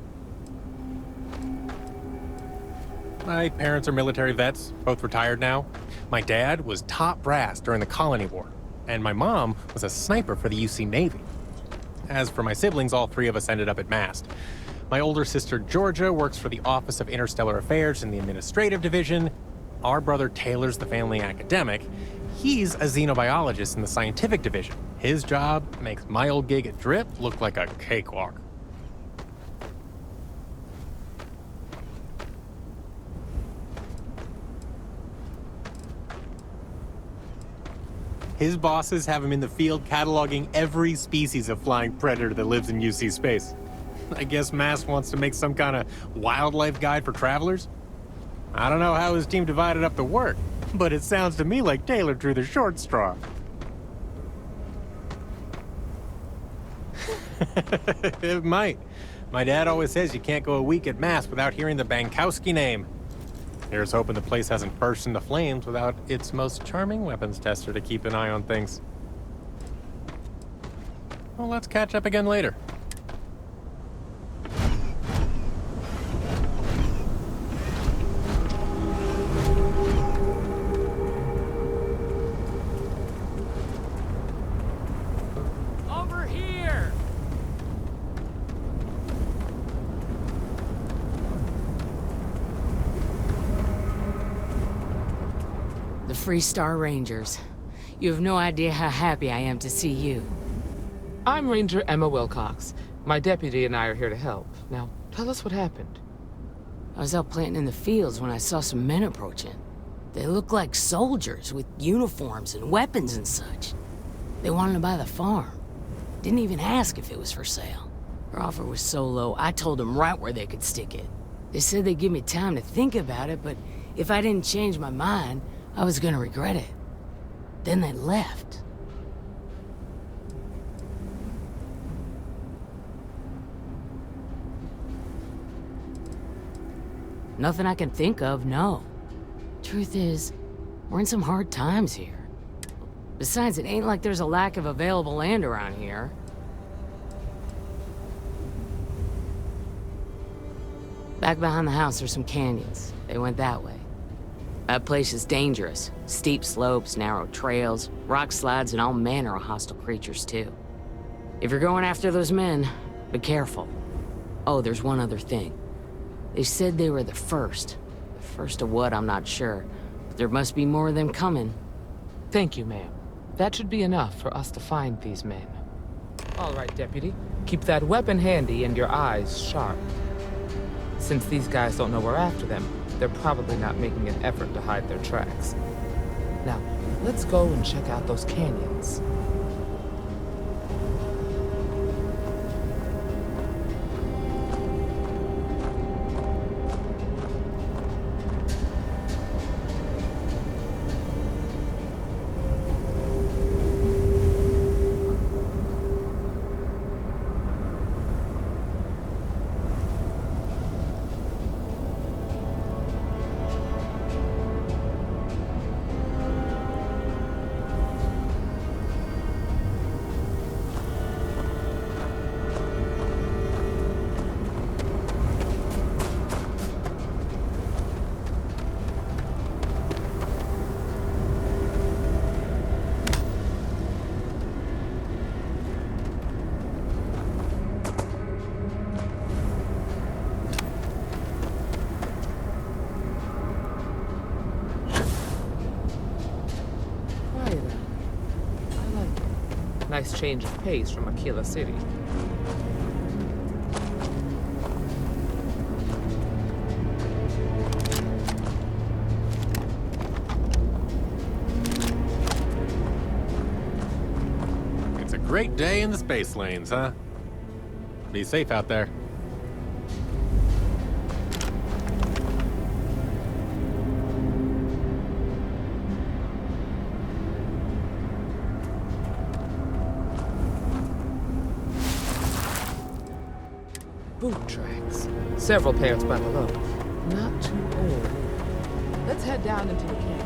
My parents are military vets, both retired now. My dad was top brass during the Colony War, and my mom was a sniper for the UC Navy. As for my siblings, all three of us ended up at MAST. My older sister, Georgia, works for the Office of Interstellar Affairs in the Administrative Division. Our brother Taylor's the family academic. He's a xenobiologist in the Scientific Division. His job makes my old gig at DRIP look like a cakewalk. His bosses have him in the field cataloging every species of flying predator that lives in UC space. I guess MAST wants to make some kind of wildlife guide for travelers? I don't know how his team divided up the work, but it sounds to me like Taylor drew the short straw. It might. My dad always says you can't go a week at MAST without hearing the Bankowski name. Here's hoping the place hasn't burst into flames without its most charming weapons tester to keep an eye on things. Well, let's catch up again later. Over here! The Freestar Rangers. You have no idea how happy I am to see you. I'm Ranger Emma Wilcox. My deputy and I are here to help. Now, tell us what happened. I was out planting in the fields when I saw some men approaching. They looked like soldiers with uniforms and weapons and such. They wanted to buy the farm. Didn't even ask if it was for sale. Their offer was so low, I told them right where they could stick it. They said they'd give me time to think about it, but if I didn't change my mind, I was gonna regret it. Then they left. Nothing I can think of, no. Truth is, we're in some hard times here. Besides, it ain't like there's a lack of available land around here. Back behind the house there's some canyons. They went that way. That place is dangerous. Steep slopes, narrow trails, rock slides, and all manner of hostile creatures, too. If you're going after those men, be careful. Oh, there's one other thing. They said they were the first. The first of what, I'm not sure. But there must be more of them coming. Thank you, ma'am. That should be enough for us to find these men. All right, deputy. Keep that weapon handy and your eyes sharp. Since these guys don't know we're after them, they're probably not making an effort to hide their tracks. Now, let's go and check out those canyons. Nice change of pace from Aquila City. It's a great day in the space lanes, huh? Be safe out there. Boot tracks. Several pairs by the look. Not too old. Let's head down into the canyon.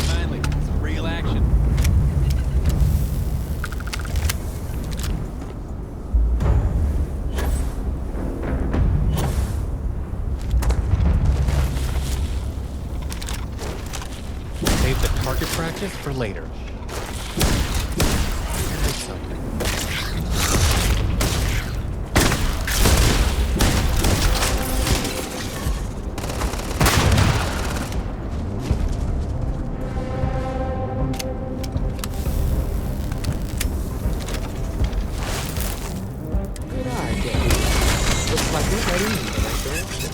Finally, some real action. Save the target practice for later. There's something. Good eye, Dave. Looks like we're heading in the right direction.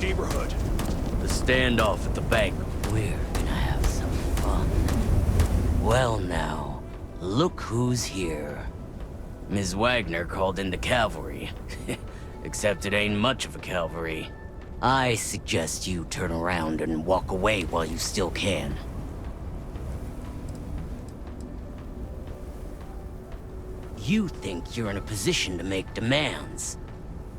neighborhood. The standoff at the bank. We're gonna have some fun. Well now, look who's here. Ms. Wagner called in the cavalry. Except it ain't much of a cavalry. I suggest you turn around and walk away while you still can. You think you're in a position to make demands.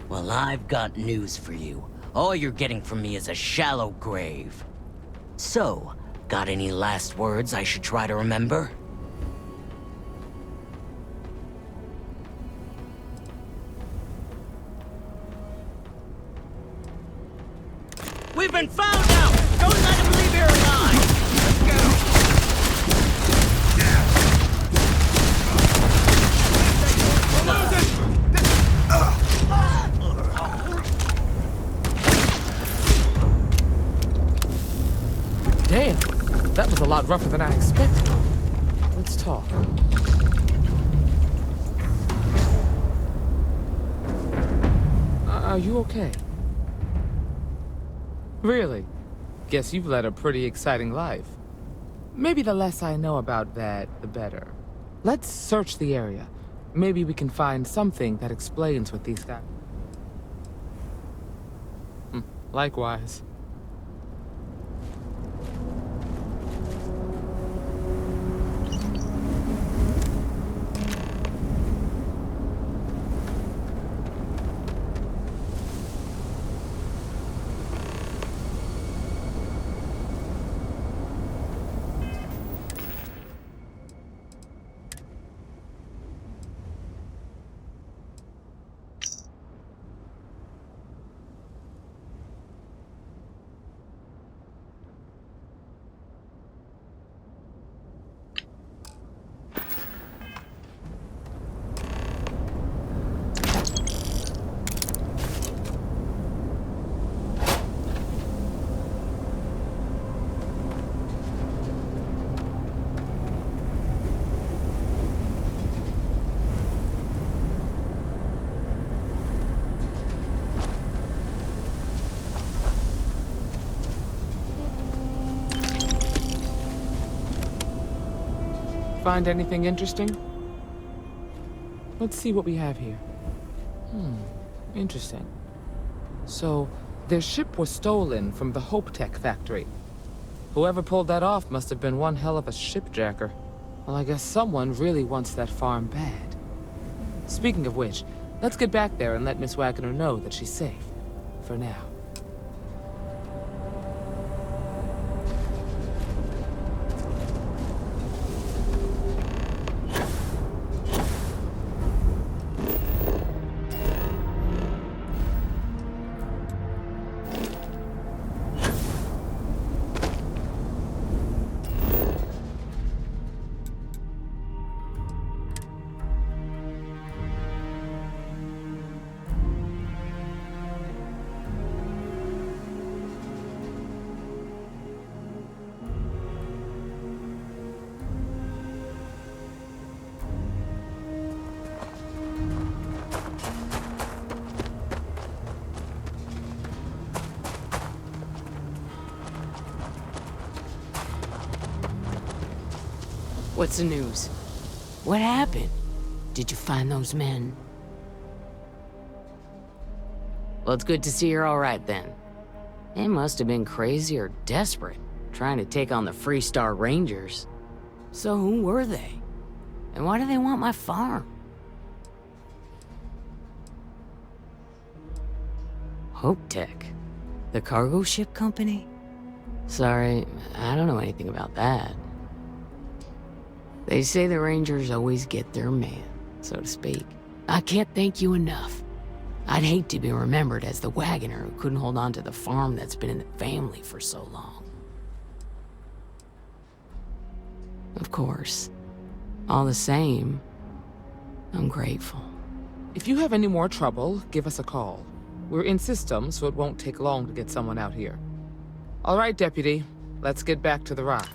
Well, I've got news for you. All you're getting from me is a shallow grave. So, got any last words I should try to remember? We've been found now! Don't let him leave here alive! Let's go! Damn, that was a lot rougher than I expected. Let's talk. Are you okay? Really? Guess you've led a pretty exciting life. Maybe the less I know about that, the better. Let's search the area. Maybe we can find something that explains what these guys... Likewise. Find anything interesting? Let's see what we have here. Interesting. So, their ship was stolen from the Hope Tech factory. Whoever pulled that off must have been one hell of a shipjacker. Well, I guess someone really wants that farm bad. Speaking of which, let's get back there and let Miss Wagner know that she's safe. For now. What's the news? What happened? Did you find those men? Well, it's good to see you're all right then. They must have been crazy or desperate, trying to take on the Freestar Rangers. So who were they? And why do they want my farm? Hope Tech? The cargo ship company? Sorry, I don't know anything about that. They say the Rangers always get their man, so to speak. I can't thank you enough. I'd hate to be remembered as the wagoner who couldn't hold on to the farm that's been in the family for so long. Of course. All the same, I'm grateful. If you have any more trouble, give us a call. We're in system, so it won't take long to get someone out here. All right, Deputy. Let's get back to the rock.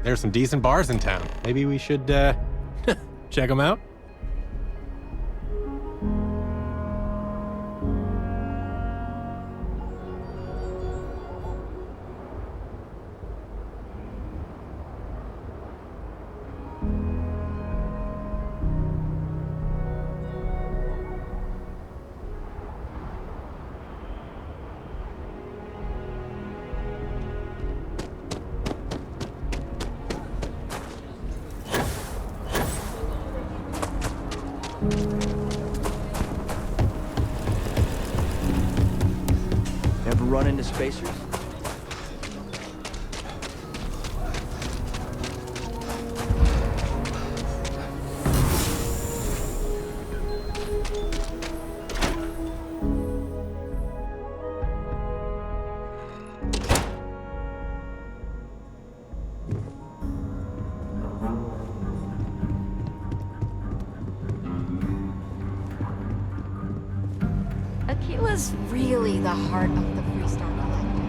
There's some decent bars in town. Maybe we should, check them out? Ever run into spacers? Akila's really the heart of the Freestar Collective.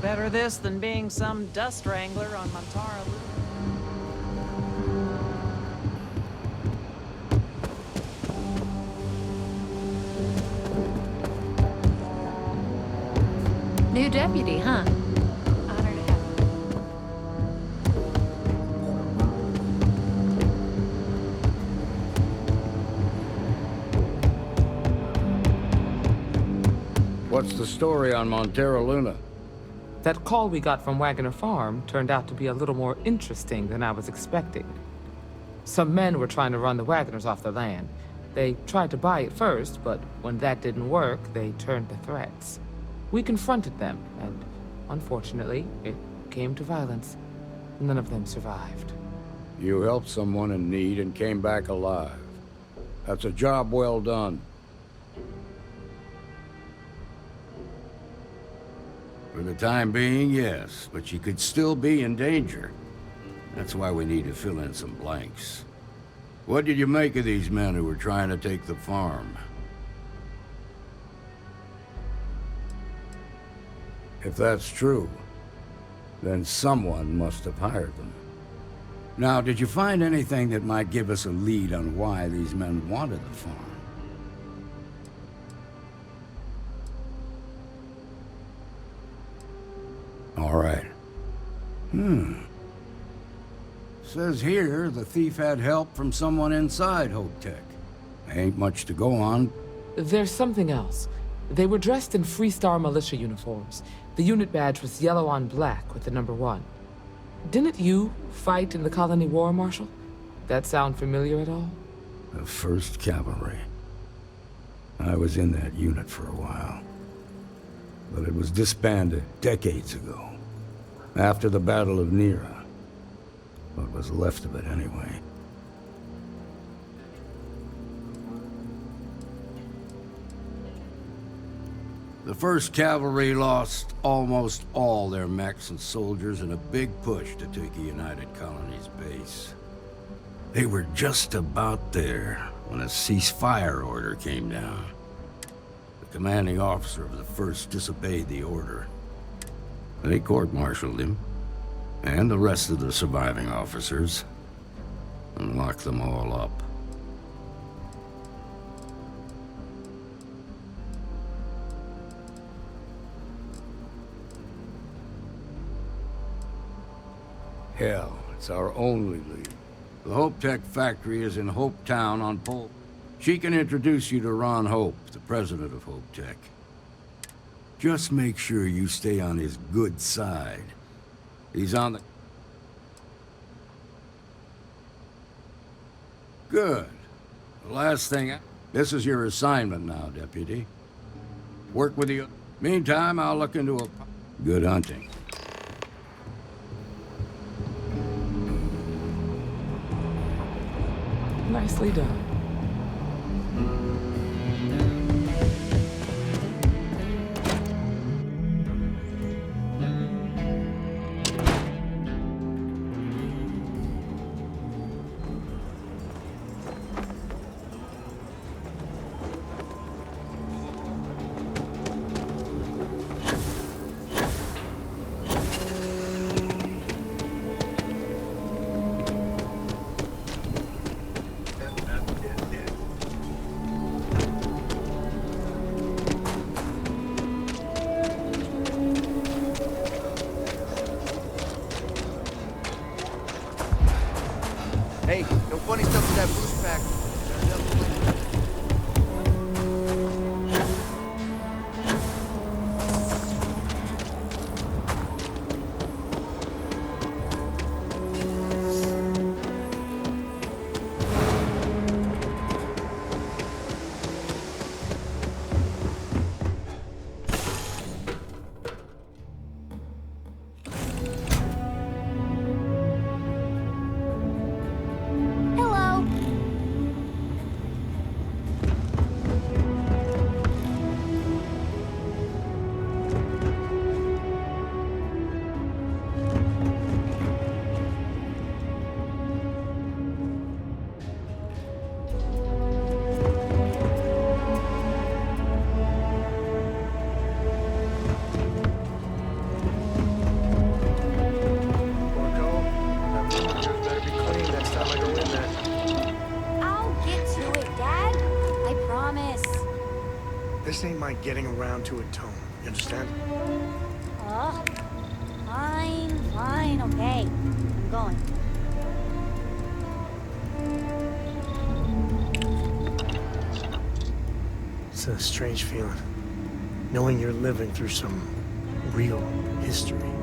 Better this than being some dust wrangler on Montara. New deputy, huh? Honor to have What's the story on Montera Luna? That call we got from Wagner Farm turned out to be a little more interesting than I was expecting. Some men were trying to run the Wagners off the land. They tried to buy it first, but when that didn't work, they turned to threats. We confronted them, and unfortunately, it came to violence. None of them survived. You helped someone in need and came back alive. That's a job well done. For the time being, yes, but you could still be in danger. That's why we need to fill in some blanks. What did you make of these men who were trying to take the farm? If that's true, then someone must have hired them. Now, did you find anything that might give us a lead on why these men wanted the farm? All right. Says here the thief had help from someone inside Hope Tech. Ain't much to go on. There's something else. They were dressed in Freestar militia uniforms. The unit badge was yellow on black with the number 1. Didn't you fight in the Colony War, Marshal? That sound familiar at all? The 1st Cavalry. I was in that unit for a while. But it was disbanded decades ago. After the Battle of Nera. What was left of it, anyway. The 1st Cavalry lost almost all their mechs and soldiers in a big push to take a United Colonies base. They were just about there when a ceasefire order came down. The commanding officer of the 1st disobeyed the order. They court-martialed him, and the rest of the surviving officers, and locked them all up. Hell, it's our only lead. The Hope Tech factory is in Hope Town on Pole. She can introduce you to Ron Hope, the president of Hope Tech. Just make sure you stay on his good side. He's on the... Good. The last thing... This is your assignment now, Deputy. Work with you. Meantime, I'll look into a... Good hunting. Nicely done. Hey, no funny stuff with that boost pack. Hello. Better be clean next time I go in there. I'll get to it, Dad. I promise. This ain't my getting around to it tone. You understand? Oh, fine, okay. I'm going. It's a strange feeling. Knowing you're living through some real history.